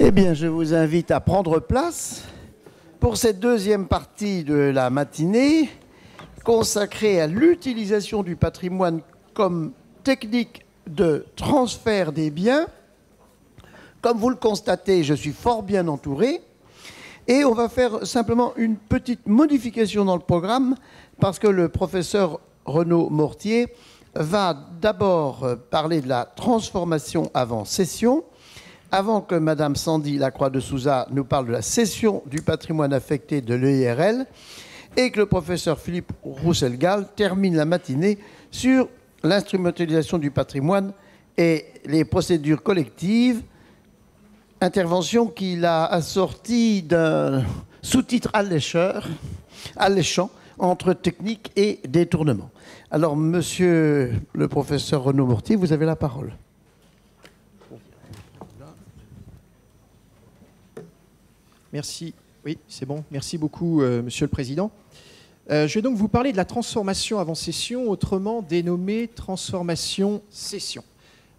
Eh bien, je vous invite à prendre place pour cette deuxième partie de la matinée consacrée à l'utilisation du patrimoine comme technique de transfert des biens. Comme vous le constatez, je suis fort bien entouré et on va faire simplement une petite modification dans le programme parce que le professeur Renaud Mortier va d'abord parler de la transformation avant cession, avant que Madame Sandy Lacroix de Souza nous parle de la cession du patrimoine affecté de l'EIRL et que le professeur Philippe Roussel-Gall termine la matinée sur l'instrumentalisation du patrimoine et les procédures collectives, intervention qu'il a assortie d'un sous-titre alléchant entre technique et détournement. Alors, monsieur le professeur Renaud Mortier, vous avez la parole. Merci. Oui, c'est bon. Merci beaucoup, Monsieur le Président. Je vais donc vous parler de la transformation avant cession, autrement dénommée transformation cession.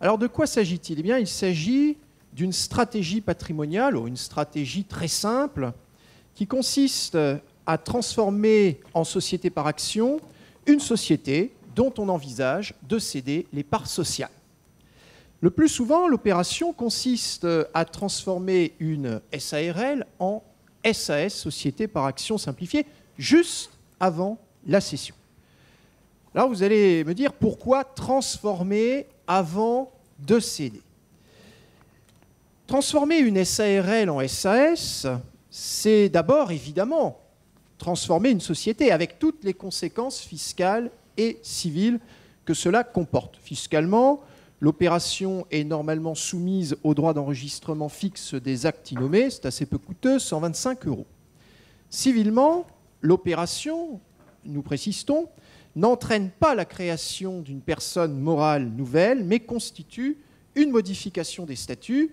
Alors, de quoi s'agit-il? Eh bien, il s'agit d'une stratégie patrimoniale, ou une stratégie très simple, qui consiste à transformer en société par action une société dont on envisage de céder les parts sociales. Le plus souvent, l'opération consiste à transformer une SARL en SAS, Société par Action Simplifiée, juste avant la cession. Alors vous allez me dire, pourquoi transformer avant de céder? Transformer une SARL en SAS, c'est d'abord, évidemment, transformer une société avec toutes les conséquences fiscales et civiles que cela comporte. Fiscalement, l'opération est normalement soumise au droit d'enregistrement fixe des actes innommés, c'est assez peu coûteux, 125 €. Civilement, l'opération, nous précisons, n'entraîne pas la création d'une personne morale nouvelle, mais constitue une modification des statuts,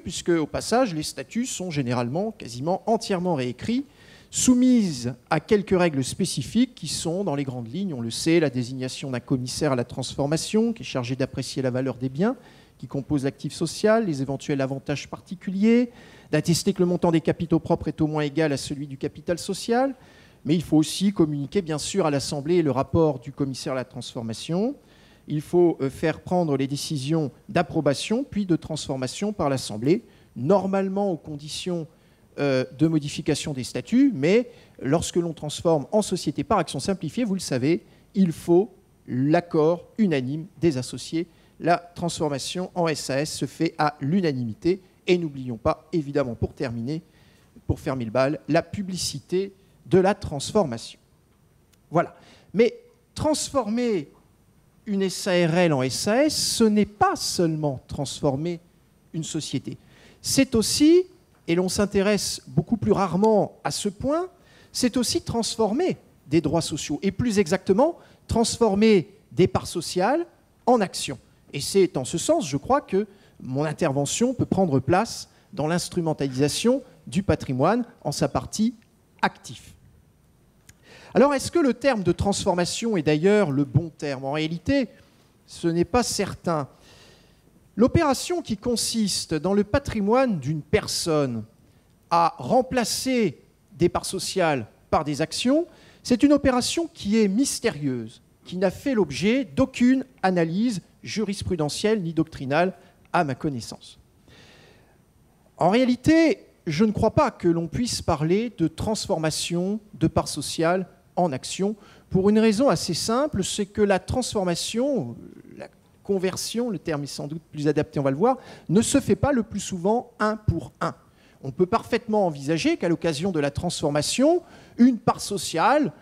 puisque, au passage, les statuts sont généralement quasiment entièrement réécrits, soumises à quelques règles spécifiques qui sont, dans les grandes lignes, on le sait, la désignation d'un commissaire à la transformation qui est chargé d'apprécier la valeur des biens qui composent l'actif social, les éventuels avantages particuliers, d'attester que le montant des capitaux propres est au moins égal à celui du capital social, mais il faut aussi communiquer, bien sûr, à l'Assemblée le rapport du commissaire à la transformation. Il faut faire prendre les décisions d'approbation puis de transformation par l'Assemblée, normalement aux conditions de modification des statuts, mais lorsque l'on transforme en société par action simplifiée, vous le savez, il faut l'accord unanime des associés. La transformation en SAS se fait à l'unanimité. Et n'oublions pas, évidemment, pour terminer, pour fermer le bal, la publicité de la transformation. Voilà. Mais transformer une SARL en SAS, ce n'est pas seulement transformer une société. C'est aussi, et l'on s'intéresse beaucoup plus rarement à ce point, c'est aussi transformer des droits sociaux, et plus exactement, transformer des parts sociales en actions. Et c'est en ce sens, je crois, que mon intervention peut prendre place dans l'instrumentalisation du patrimoine en sa partie actif. Alors, est-ce que le terme de transformation est d'ailleurs le bon terme? En réalité, ce n'est pas certain. L'opération qui consiste dans le patrimoine d'une personne à remplacer des parts sociales par des actions, c'est une opération qui est mystérieuse, qui n'a fait l'objet d'aucune analyse jurisprudentielle ni doctrinale à ma connaissance. En réalité, je ne crois pas que l'on puisse parler de transformation de parts sociales en actions pour une raison assez simple, c'est que la transformation, la conversion, le terme est sans doute plus adapté, on va le voir, ne se fait pas le plus souvent un pour un. On peut parfaitement envisager qu'à l'occasion de la transformation, une part sociale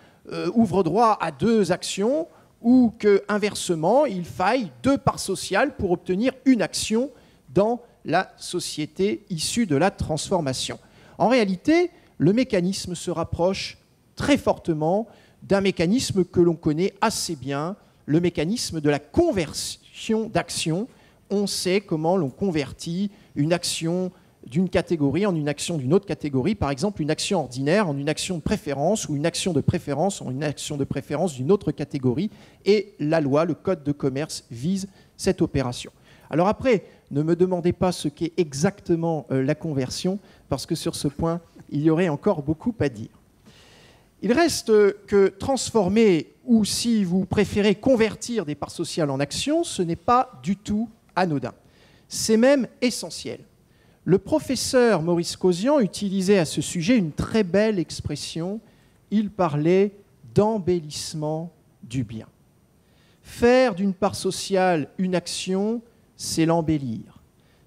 ouvre droit à 2 actions ou qu'inversement, il faille 2 parts sociales pour obtenir une action dans la société issue de la transformation. En réalité, le mécanisme se rapproche très fortement d'un mécanisme que l'on connaît assez bien, le mécanisme de la conversion d'actions. On sait comment l'on convertit une action d'une catégorie en une action d'une autre catégorie, par exemple une action ordinaire en une action de préférence ou une action de préférence en une action de préférence d'une autre catégorie, et la loi, le code de commerce, vise cette opération. Alors après, ne me demandez pas ce qu'est exactement la conversion, parce que sur ce point, il y aurait encore beaucoup à dire. Il reste que transformer, ou si vous préférez convertir des parts sociales en actions, ce n'est pas du tout anodin. C'est même essentiel. Le professeur Maurice Causian utilisait à ce sujet une très belle expression. Il parlait d'embellissement du bien. Faire d'une part sociale une action, c'est l'embellir,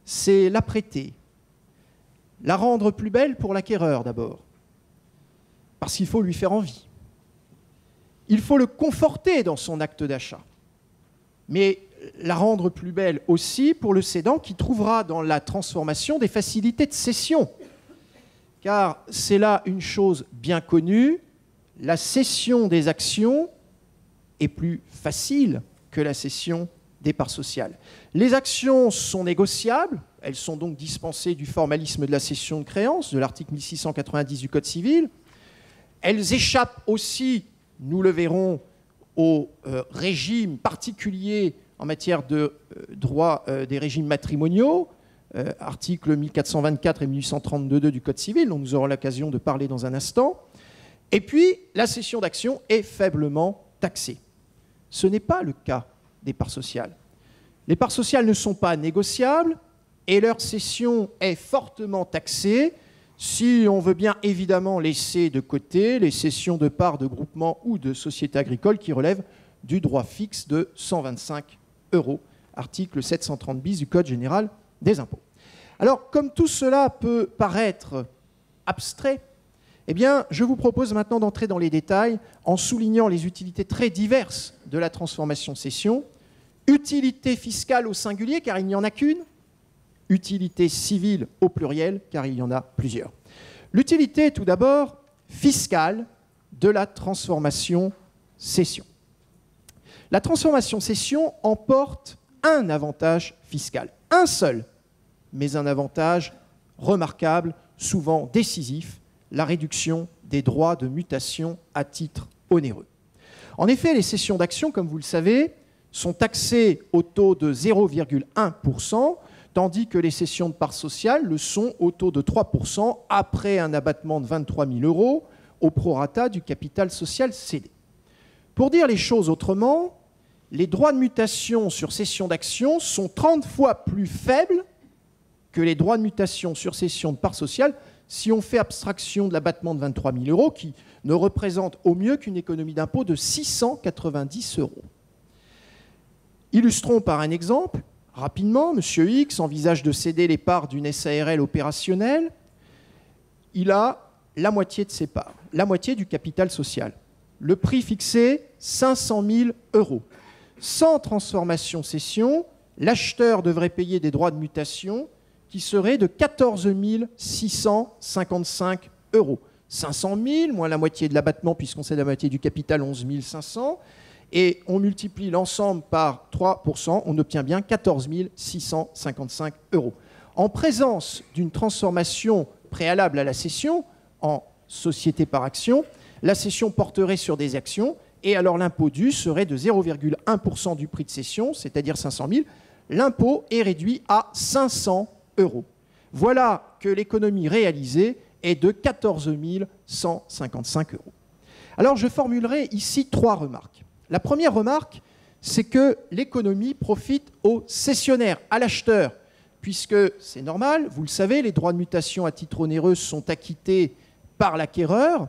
c'est la prêter, la rendre plus belle pour l'acquéreur d'abord, parce qu'il faut lui faire envie. Il faut le conforter dans son acte d'achat, mais la rendre plus belle aussi pour le cédant qui trouvera dans la transformation des facilités de cession. Car c'est là une chose bien connue, la cession des actions est plus facile que la cession des parts sociales. Les actions sont négociables, elles sont donc dispensées du formalisme de la cession de créances, de l'article 1690 du Code civil. Elles échappent aussi, nous le verrons, au régime particulier en matière de droit des régimes matrimoniaux, articles 1424 et 1832 du Code civil, dont nous aurons l'occasion de parler dans un instant. Et puis, la cession d'actions est faiblement taxée. Ce n'est pas le cas des parts sociales. Les parts sociales ne sont pas négociables et leur cession est fortement taxée si on veut bien évidemment laisser de côté les cessions de parts de groupements ou de sociétés agricoles qui relèvent du droit fixe de 125 €, article 730 bis du Code général des impôts. Alors, comme tout cela peut paraître abstrait, eh bien, je vous propose maintenant d'entrer dans les détails en soulignant les utilités très diverses de la transformation-cession. Utilité fiscale au singulier, car il n'y en a qu'une. Utilité civile au pluriel, car il y en a plusieurs. L'utilité, tout d'abord, fiscale de la transformation-cession. La transformation-cession emporte un avantage fiscal, un seul, mais un avantage remarquable, souvent décisif, la réduction des droits de mutation à titre onéreux. En effet, les cessions d'actions, comme vous le savez, sont taxées au taux de 0,1%, tandis que les cessions de parts sociales le sont au taux de 3% après un abattement de 23 000 € au prorata du capital social cédé. Pour dire les choses autrement, les droits de mutation sur cession d'actions sont 30 fois plus faibles que les droits de mutation sur cession de parts sociales si on fait abstraction de l'abattement de 23 000 € qui ne représente au mieux qu'une économie d'impôt de 690 €. Illustrons par un exemple. Rapidement, M. X envisage de céder les parts d'une SARL opérationnelle. Il a la moitié de ses parts, la moitié du capital social. Le prix fixé, 500 000 €. Sans transformation-cession, l'acheteur devrait payer des droits de mutation qui seraient de 14 655 €. 500 000 moins la moitié de l'abattement, puisqu'on cède la moitié du capital, 11 500. Et on multiplie l'ensemble par 3%, on obtient bien 14 655 €. En présence d'une transformation préalable à la cession en société par action, la cession porterait sur des actions et alors l'impôt dû serait de 0,1% du prix de cession, c'est-à-dire 500 000. L'impôt est réduit à 500 €. Voilà que l'économie réalisée est de 14 155 €. Alors je formulerai ici 3 remarques. La première remarque, c'est que l'économie profite au cessionnaire, à l'acheteur, puisque c'est normal, vous le savez, les droits de mutation à titre onéreux sont acquittés par l'acquéreur.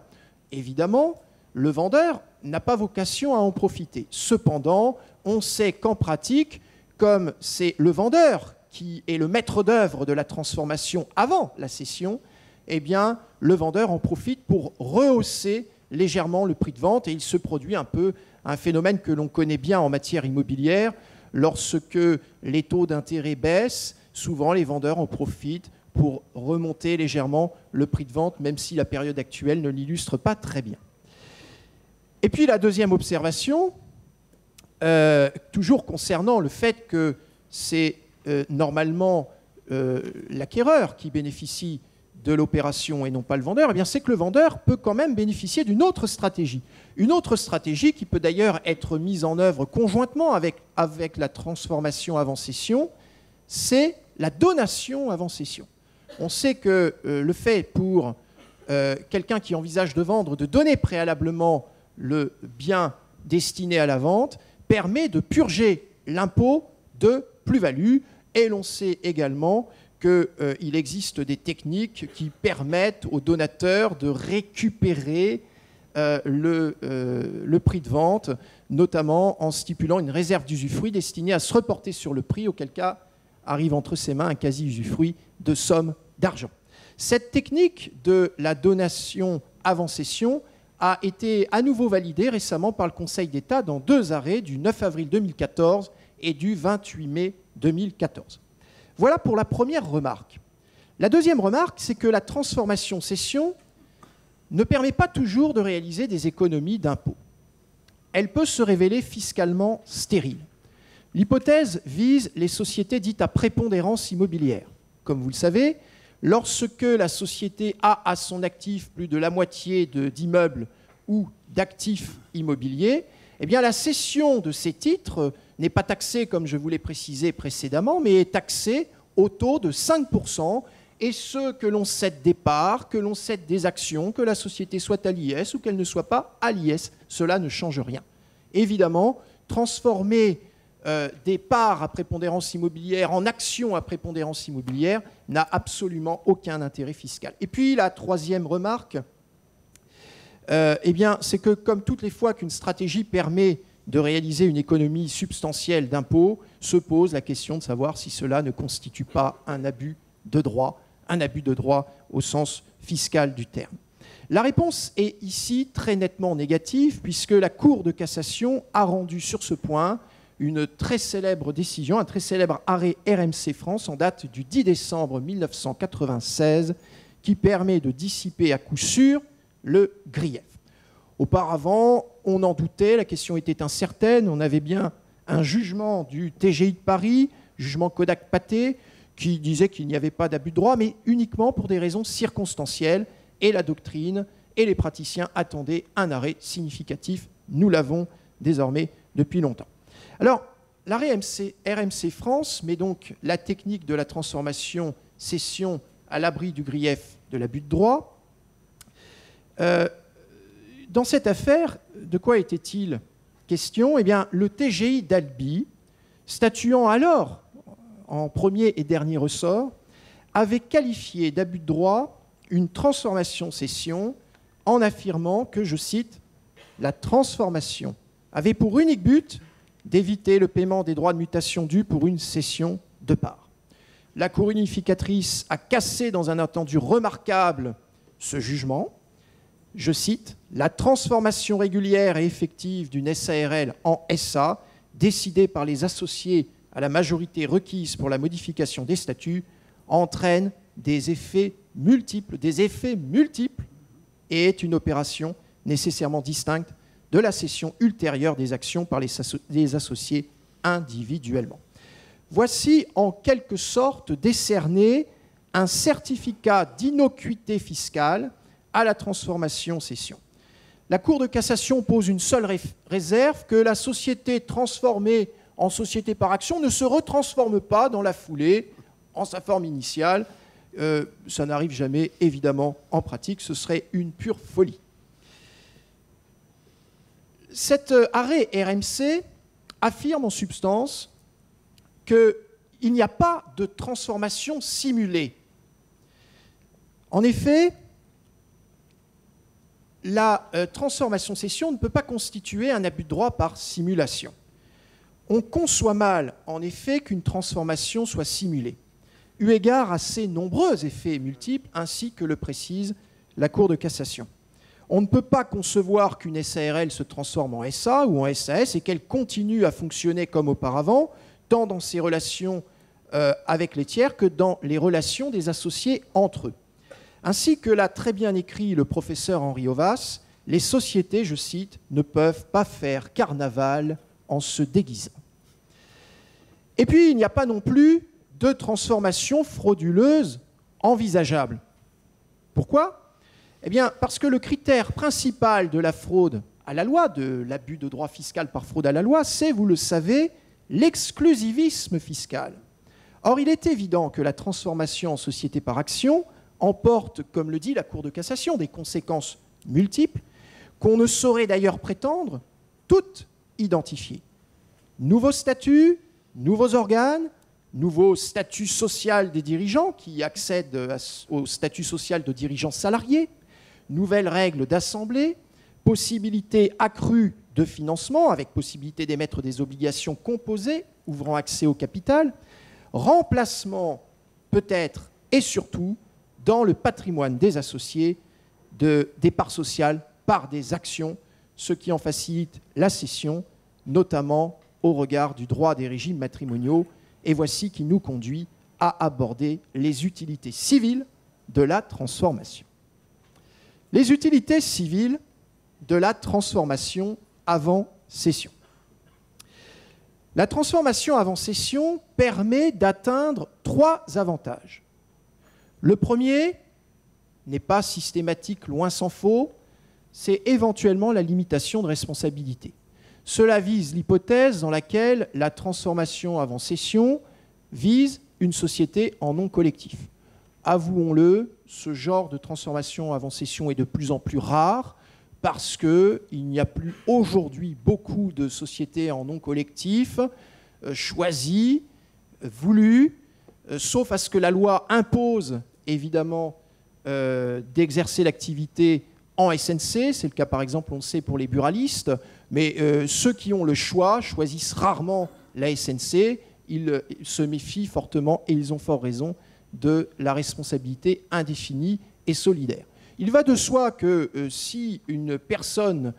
Évidemment, le vendeur n'a pas vocation à en profiter. Cependant, on sait qu'en pratique, comme c'est le vendeur qui est le maître d'œuvre de la transformation avant la cession, eh bien, le vendeur en profite pour rehausser légèrement le prix de vente et il se produit un peu un phénomène que l'on connaît bien en matière immobilière. Lorsque les taux d'intérêt baissent, souvent les vendeurs en profitent pour remonter légèrement le prix de vente, même si la période actuelle ne l'illustre pas très bien. Et puis la deuxième observation, toujours concernant le fait que c'est normalement l'acquéreur qui bénéficie de l'opération et non pas le vendeur, eh bien c'est que le vendeur peut quand même bénéficier d'une autre stratégie. Une autre stratégie qui peut d'ailleurs être mise en œuvre conjointement avec la transformation avant cession, c'est la donation avant cession. On sait que le fait pour quelqu'un qui envisage de vendre de donner préalablement le bien destiné à la vente permet de purger l'impôt de plus-value. Et l'on sait également qu'il existe des techniques qui permettent aux donateurs de récupérer le prix de vente, notamment en stipulant une réserve d'usufruit destinée à se reporter sur le prix, auquel cas arrive entre ses mains un quasi-usufruit de sommes d'argent. Cette technique de la donation avant cession a été à nouveau validée récemment par le Conseil d'État dans 2 arrêts du 9 avril 2014 et du 28 mai 2014. Voilà pour la première remarque. La deuxième remarque, c'est que la transformation-cession ne permet pas toujours de réaliser des économies d'impôts. Elle peut se révéler fiscalement stérile. L'hypothèse vise les sociétés dites à prépondérance immobilière. Comme vous le savez, lorsque la société a à son actif plus de la moitié d'immeubles ou d'actifs immobiliers, eh bien la cession de ces titres n'est pas taxée, comme je vous l'ai précisé précédemment, mais est taxée au taux de 5%, et ce que l'on cède des parts, que l'on cède des actions, que la société soit à l'IS ou qu'elle ne soit pas à l'IS, cela ne change rien. Évidemment, transformer des parts à prépondérance immobilière en actions à prépondérance immobilière n'a absolument aucun intérêt fiscal. Et puis la troisième remarque, c'est que comme toutes les fois qu'une stratégie permet de réaliser une économie substantielle d'impôts, se pose la question de savoir si cela ne constitue pas un abus de droit au sens fiscal du terme. La réponse est ici très nettement négative, puisque la Cour de cassation a rendu sur ce point une très célèbre décision, un très célèbre arrêt RMC France en date du 10 décembre 1996, qui permet de dissiper à coup sûr le grief. Auparavant, on en doutait, la question était incertaine, on avait bien un jugement du TGI de Paris, jugement Kodak-Pathé, qui disait qu'il n'y avait pas d'abus de droit, mais uniquement pour des raisons circonstancielles, et la doctrine et les praticiens attendaient un arrêt significatif. Nous l'avons désormais depuis longtemps. Alors, l'arrêt RMC France met donc la technique de la transformation-cession à l'abri du grief de l'abus de droit. Dans cette affaire, de quoi était-il question ? Eh bien, le TGI d'Albi, statuant alors en premier et dernier ressort, avait qualifié d'abus de droit une transformation-cession en affirmant que, je cite, « la transformation avait pour unique but d'éviter le paiement des droits de mutation dus pour une cession de part ». La Cour unificatrice a cassé dans un attendu remarquable ce jugement. Je cite, « la transformation régulière et effective d'une SARL en SA, décidée par les associés à la majorité requise pour la modification des statuts, entraîne des effets multiples et est une opération nécessairement distincte de la cession ultérieure des actions par les associés individuellement. » Voici en quelque sorte décerné un certificat d'innocuité fiscale à la transformation-cession. La Cour de cassation pose une seule réserve, que la société transformée en société par action ne se retransforme pas dans la foulée en sa forme initiale. Ça n'arrive jamais, évidemment, en pratique, ce serait une pure folie. Cet arrêt RMC affirme en substance qu'il n'y a pas de transformation simulée. En effet, la transformation-cession ne peut pas constituer un abus de droit par simulation. On conçoit mal, en effet, qu'une transformation soit simulée, eu égard à ses nombreux effets multiples, ainsi que le précise la Cour de cassation. On ne peut pas concevoir qu'une SARL se transforme en SA ou en SAS et qu'elle continue à fonctionner comme auparavant, tant dans ses relations avec les tiers que dans les relations des associés entre eux. Ainsi que l'a très bien écrit le professeur Henri Ovas, les sociétés, je cite, « ne peuvent pas faire carnaval en se déguisant ». Et puis, il n'y a pas non plus de transformation frauduleuse envisageable. Pourquoi ? Eh bien, parce que le critère principal de la fraude à la loi, de l'abus de droit fiscal par fraude à la loi, c'est, vous le savez, l'exclusivisme fiscal. Or, il est évident que la transformation en société par action emporte, comme le dit la Cour de cassation, des conséquences multiples qu'on ne saurait d'ailleurs prétendre toutes identifier. Nouveaux statuts, nouveaux organes, nouveau statut social des dirigeants qui accèdent au statut social de dirigeants salariés, nouvelles règles d'assemblée, possibilité accrue de financement avec possibilité d'émettre des obligations composées ouvrant accès au capital, remplacement peut-être et surtout dans le patrimoine des associés des parts sociales par des actions, ce qui en facilite la cession, notamment au regard du droit des régimes matrimoniaux. Et voici qui nous conduit à aborder les utilités civiles de la transformation. Les utilités civiles de la transformation avant cession. La transformation avant cession permet d'atteindre 3 avantages. Le premier n'est pas systématique, loin s'en faut, c'est éventuellement la limitation de responsabilité. Cela vise l'hypothèse dans laquelle la transformation avant cession vise une société en non collectif. Avouons-le, ce genre de transformation avant cession est de plus en plus rare parce qu'il n'y a plus aujourd'hui beaucoup de sociétés en non collectif choisies, voulues, sauf à ce que la loi impose évidemment d'exercer l'activité en SNC. C'est le cas par exemple, on le sait, pour les buralistes, mais ceux qui ont le choix choisissent rarement la SNC. Ils se méfient fortement, et ils ont fort raison, de la responsabilité indéfinie et solidaire. Il va de soi que si une personne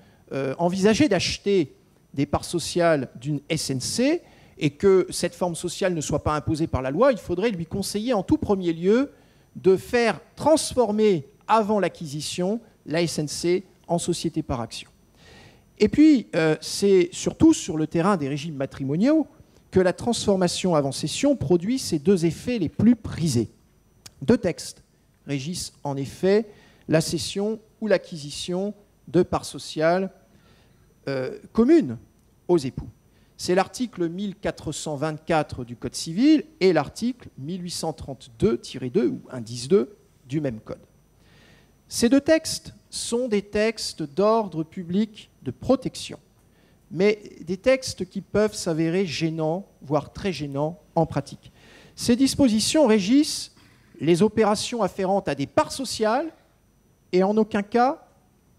envisageait d'acheter des parts sociales d'une SNC et que cette forme sociale ne soit pas imposée par la loi, il faudrait lui conseiller en tout premier lieu de faire transformer avant l'acquisition la SNC en société par action. Et puis, c'est surtout sur le terrain des régimes matrimoniaux que la transformation avant cession produit ces 2 effets les plus prisés. 2 textes régissent en effet la cession ou l'acquisition de parts sociales communes aux époux. C'est l'article 1424 du Code civil et l'article 1832-2 ou indice 2 du même Code. Ces 2 textes sont des textes d'ordre public de protection, mais des textes qui peuvent s'avérer gênants, voire très gênants en pratique. Ces dispositions régissent les opérations afférentes à des parts sociales et en aucun cas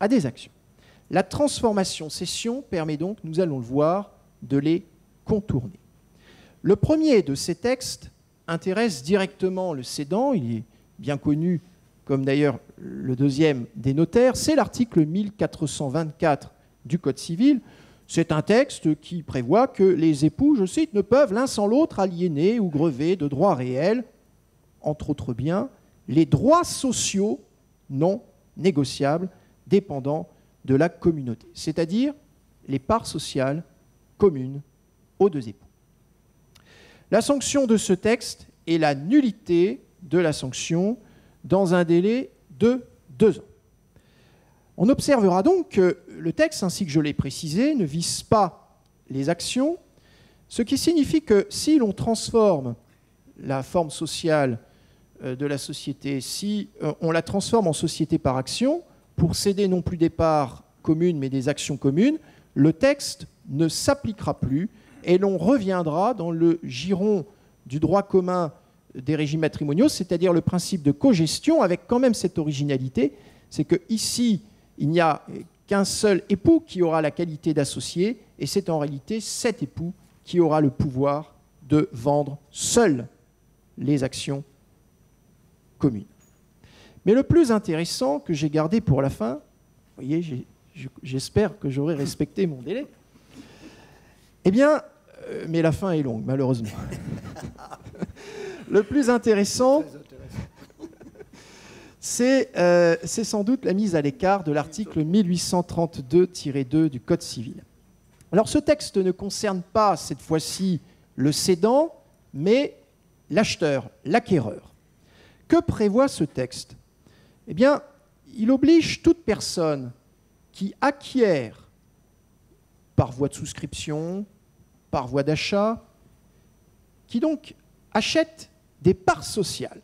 à des actions. La transformation-cession permet donc, nous allons le voir, de les contourner. Le premier de ces textes intéresse directement le cédant, il est bien connu comme d'ailleurs le deuxième des notaires, c'est l'article 1424 du Code civil. C'est un texte qui prévoit que les époux, je cite, ne peuvent l'un sans l'autre aliéner ou grever de droits réels, entre autres biens, les droits sociaux non négociables dépendant de la communauté, c'est-à-dire les parts sociales communes aux 2 époux. La sanction de ce texte est la nullité de la sanction dans un délai de 2 ans. On observera donc que le texte, ainsi que je l'ai précisé, ne vise pas les actions, ce qui signifie que si l'on transforme la forme sociale de la société, si on la transforme en société par action, pour céder non plus des parts communes mais des actions communes, le texte ne s'appliquera plus et l'on reviendra dans le giron du droit commun des régimes matrimoniaux, c'est-à-dire le principe de cogestion, avec quand même cette originalité, c'est qu'ici, il n'y a qu'un seul époux qui aura la qualité d'associé, et c'est en réalité cet époux qui aura le pouvoir de vendre seul les actions communes. Mais le plus intéressant que j'ai gardé pour la fin, vous voyez, j'espère que j'aurai respecté mon délai, eh bien, mais la fin est longue, malheureusement. Le plus intéressant, c'est sans doute la mise à l'écart de l'article 1832-2 du Code civil. Alors ce texte ne concerne pas cette fois-ci le cédant, mais l'acheteur, l'acquéreur. Que prévoit ce texte? Eh bien, il oblige toute personne qui acquiert par voie de souscription, par voie d'achat, qui donc achète des parts sociales.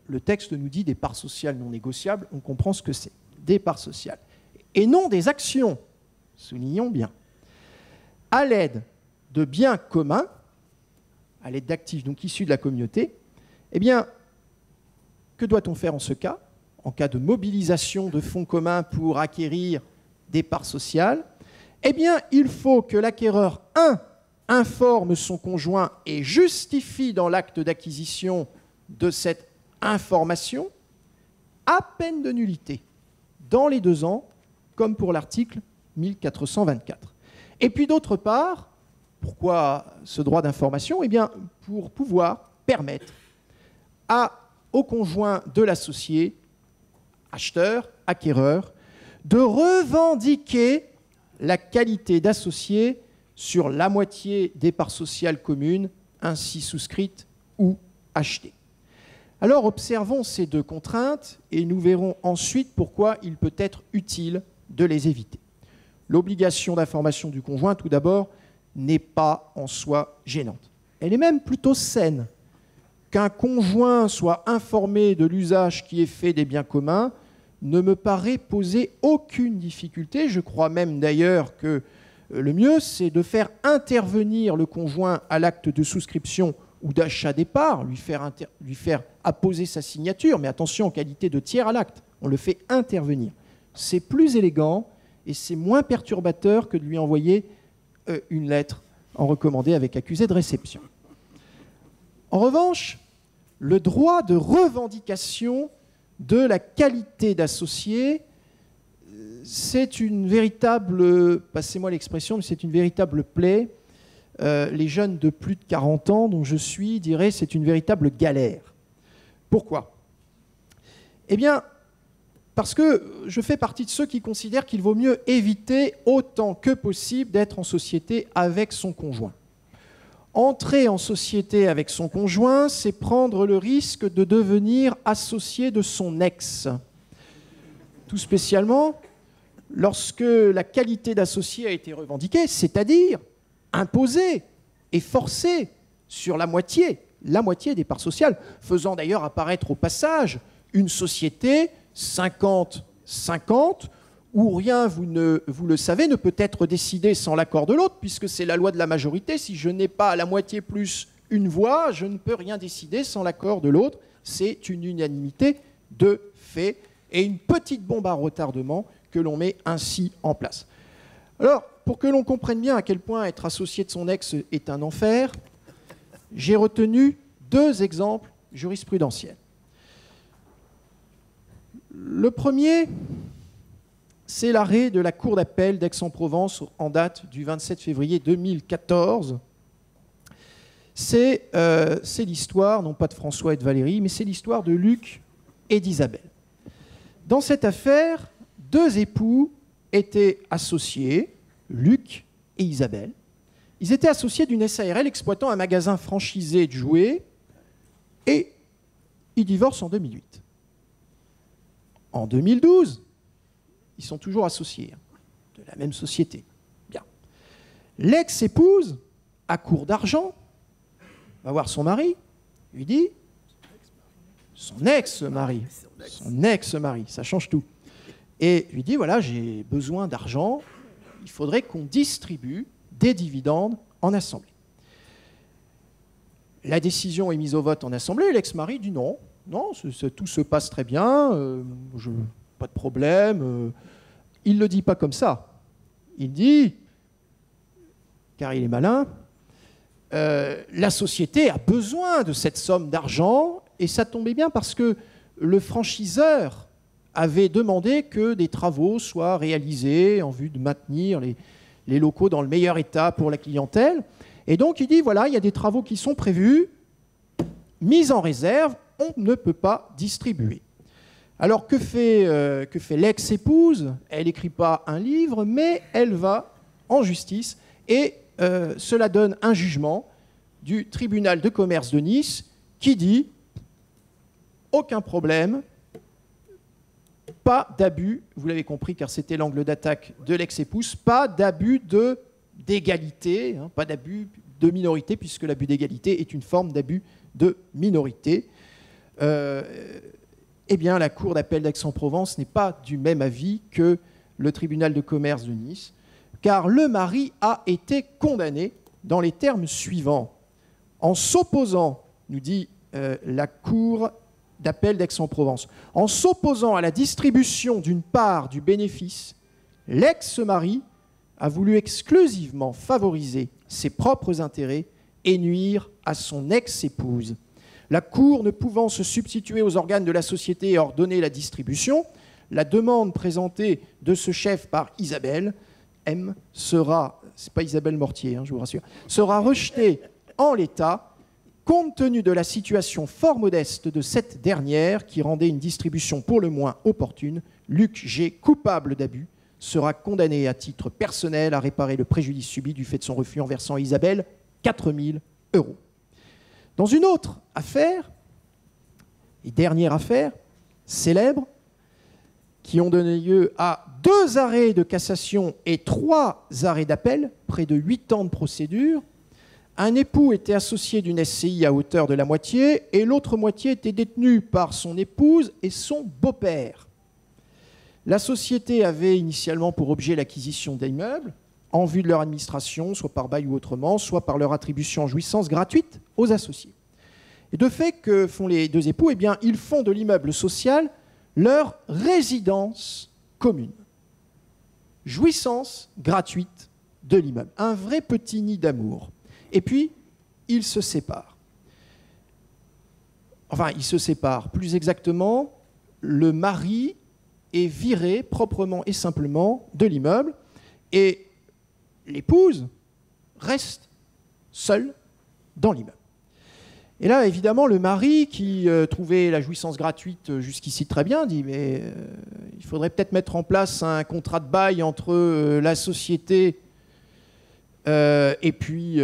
Le texte nous dit des parts sociales non négociables, on comprend ce que c'est, des parts sociales, et non des actions, soulignons bien, à l'aide de biens communs, à l'aide d'actifs donc issus de la communauté. Eh bien, que doit-on faire en ce cas? En cas de mobilisation de fonds communs pour acquérir des parts sociales, eh bien, il faut que l'acquéreur 1 informe son conjoint et justifie dans l'acte d'acquisition de cette information à peine de nullité, dans les 2 ans, comme pour l'article 1424. Et puis d'autre part, pourquoi ce droit d'information? Eh bien, pour pouvoir permettre au conjoint de l'associé, acheteur, acquéreur, de revendiquer la qualité d'associé sur la moitié des parts sociales communes ainsi souscrites ou achetées. Alors observons ces 2 contraintes et nous verrons ensuite pourquoi il peut être utile de les éviter. L'obligation d'information du conjoint, tout d'abord, n'est pas en soi gênante. Elle est même plutôt saine. Qu'un conjoint soit informé de l'usage qui est fait des biens communs ne me paraît poser aucune difficulté. Je crois même d'ailleurs que le mieux, c'est de faire intervenir le conjoint à l'acte de souscription ou d'achat des parts, lui faire apposer sa signature, mais attention, en qualité de tiers à l'acte, on le fait intervenir. C'est plus élégant et c'est moins perturbateur que de lui envoyer une lettre en recommandé avec accusé de réception. En revanche, le droit de revendication de la qualité d'associé, c'est une véritable, passez-moi l'expression, mais c'est une véritable plaie. Les jeunes de plus de 40 ans dont je suis diraient c'est une véritable galère. Pourquoi? Eh bien, parce que je fais partie de ceux qui considèrent qu'il vaut mieux éviter autant que possible d'être en société avec son conjoint. Entrer en société avec son conjoint, c'est prendre le risque de devenir associé de son ex. Tout spécialement lorsque la qualité d'associé a été revendiquée, c'est-à-dire imposée et forcée sur la moitié des parts sociales, faisant d'ailleurs apparaître au passage une société 50-50, où rien, vous le savez, ne peut être décidé sans l'accord de l'autre, puisque c'est la loi de la majorité. Si je n'ai pas à la moitié plus une voix, je ne peux rien décider sans l'accord de l'autre. C'est une unanimité de fait et une petite bombe à retardement que l'on met ainsi en place. Alors, pour que l'on comprenne bien à quel point être associé de son ex est un enfer, j'ai retenu 2 exemples jurisprudentiels. Le premier, c'est l'arrêt de la Cour d'appel d'Aix-en-Provence en date du 27 février 2014. C'est l'histoire, non pas de François et de Valérie, mais c'est l'histoire de Luc et d'Isabelle. Dans cette affaire, 2 époux étaient associés, Luc et Isabelle. Ils étaient associés d'une SARL exploitant un magasin franchisé de jouets et ils divorcent en 2008. En 2012, ils sont toujours associés de la même société. Bien. L'ex-épouse, à court d'argent, va voir son mari, lui dit, son ex-mari, ça change tout, et lui dit, voilà, j'ai besoin d'argent, il faudrait qu'on distribue des dividendes en assemblée. La décision est mise au vote en assemblée, l'ex-mari dit non, tout se passe très bien, pas de problème. Il ne le dit pas comme ça. Il dit, car il est malin, la société a besoin de cette somme d'argent, et ça tombait bien parce que le franchiseur avait demandé que des travaux soient réalisés en vue de maintenir les locaux dans le meilleur état pour la clientèle. Et donc il dit, voilà, il y a des travaux qui sont prévus, mis en réserve, on ne peut pas distribuer. Alors que fait l'ex-épouse? Elle n'écrit pas un livre, mais elle va en justice et cela donne un jugement du tribunal de commerce de Nice qui dit aucun problème, pas d'abus, vous l'avez compris car c'était l'angle d'attaque de l'ex-épouse, pas d'abus d'égalité, pas d'abus de minorité puisque l'abus d'égalité est une forme d'abus de minorité. Eh bien, la Cour d'appel d'Aix-en-Provence n'est pas du même avis que le tribunal de commerce de Nice, car le mari a été condamné dans les termes suivants. En s'opposant, nous dit la Cour d'appel d'Aix-en-Provence, en s'opposant à la distribution d'une part du bénéfice, l'ex-mari a voulu exclusivement favoriser ses propres intérêts et nuire à son ex-épouse. La Cour ne pouvant se substituer aux organes de la société et ordonner la distribution, la demande présentée de ce chef par Isabelle M sera, c'est pas Isabelle Mortier, je vous rassure, sera rejetée en l'état, compte tenu de la situation fort modeste de cette dernière qui rendait une distribution pour le moins opportune. Luc G, coupable d'abus, sera condamné à titre personnel à réparer le préjudice subi du fait de son refus en versant à Isabelle 4 000 €. Dans une autre affaire, et dernière affaire, célèbre, qui ont donné lieu à 2 arrêts de cassation et 3 arrêts d'appel, près de 8 ans de procédure, un époux était associé d'une SCI à hauteur de la moitié et l'autre moitié était détenue par son épouse et son beau-père. La société avait initialement pour objet l'acquisition d'immeubles en vue de leur administration, soit par bail ou autrement, soit par leur attribution en jouissance gratuite aux associés. Et de fait, que font les 2 époux? Eh bien, ils font de l'immeuble social leur résidence commune. Jouissance gratuite de l'immeuble. Un vrai petit nid d'amour. Et puis, ils se séparent. Enfin, ils se séparent. Plus exactement, le mari est viré proprement et simplement de l'immeuble et l'épouse reste seule dans l'immeuble. Et là, évidemment, le mari, qui trouvait la jouissance gratuite jusqu'ici très bien, dit « mais il faudrait peut-être mettre en place un contrat de bail entre la société et puis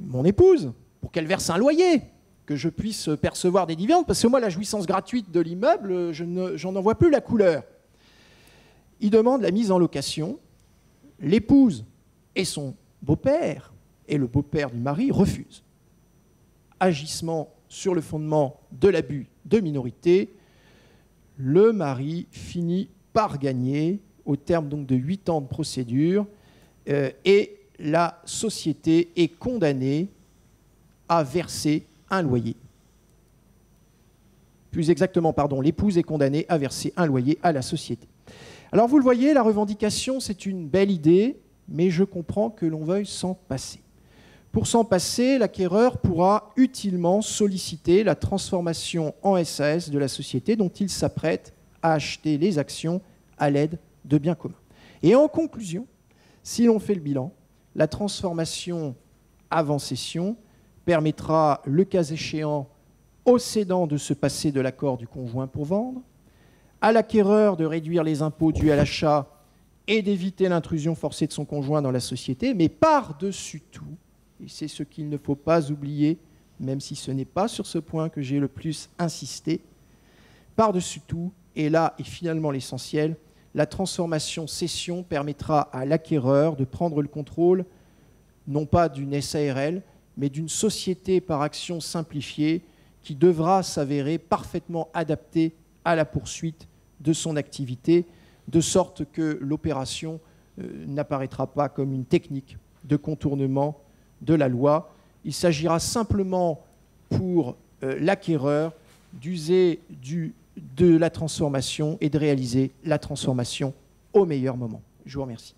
mon épouse, pour qu'elle verse un loyer, que je puisse percevoir des dividendes, parce que moi, la jouissance gratuite de l'immeuble, j'en vois plus la couleur. » Il demande la mise en location. L'épouse et son beau-père, et le beau-père du mari, refusent. Agissement sur le fondement de l'abus de minorité, le mari finit par gagner, au terme donc de 8 ans de procédure, et la société est condamnée à verser un loyer. Plus exactement, pardon, l'épouse est condamnée à verser un loyer à la société. Alors vous le voyez, la revendication, c'est une belle idée, mais je comprends que l'on veuille s'en passer. Pour s'en passer, l'acquéreur pourra utilement solliciter la transformation en SAS de la société dont il s'apprête à acheter les actions à l'aide de biens communs. Et en conclusion, si l'on fait le bilan, la transformation avant cession permettra, le cas échéant, au cédant de se passer de l'accord du conjoint pour vendre, à l'acquéreur de réduire les impôts dus à l'achat et d'éviter l'intrusion forcée de son conjoint dans la société, mais par-dessus tout, et c'est ce qu'il ne faut pas oublier, même si ce n'est pas sur ce point que j'ai le plus insisté, par-dessus tout, et là est finalement l'essentiel, la transformation-cession permettra à l'acquéreur de prendre le contrôle, non pas d'une SARL, mais d'une société par action simplifiée qui devra s'avérer parfaitement adaptée à la poursuite de son activité, de sorte que l'opération n'apparaîtra pas comme une technique de contournement de la loi. Il s'agira simplement pour l'acquéreur d'user de la transformation et de réaliser la transformation au meilleur moment. Je vous remercie.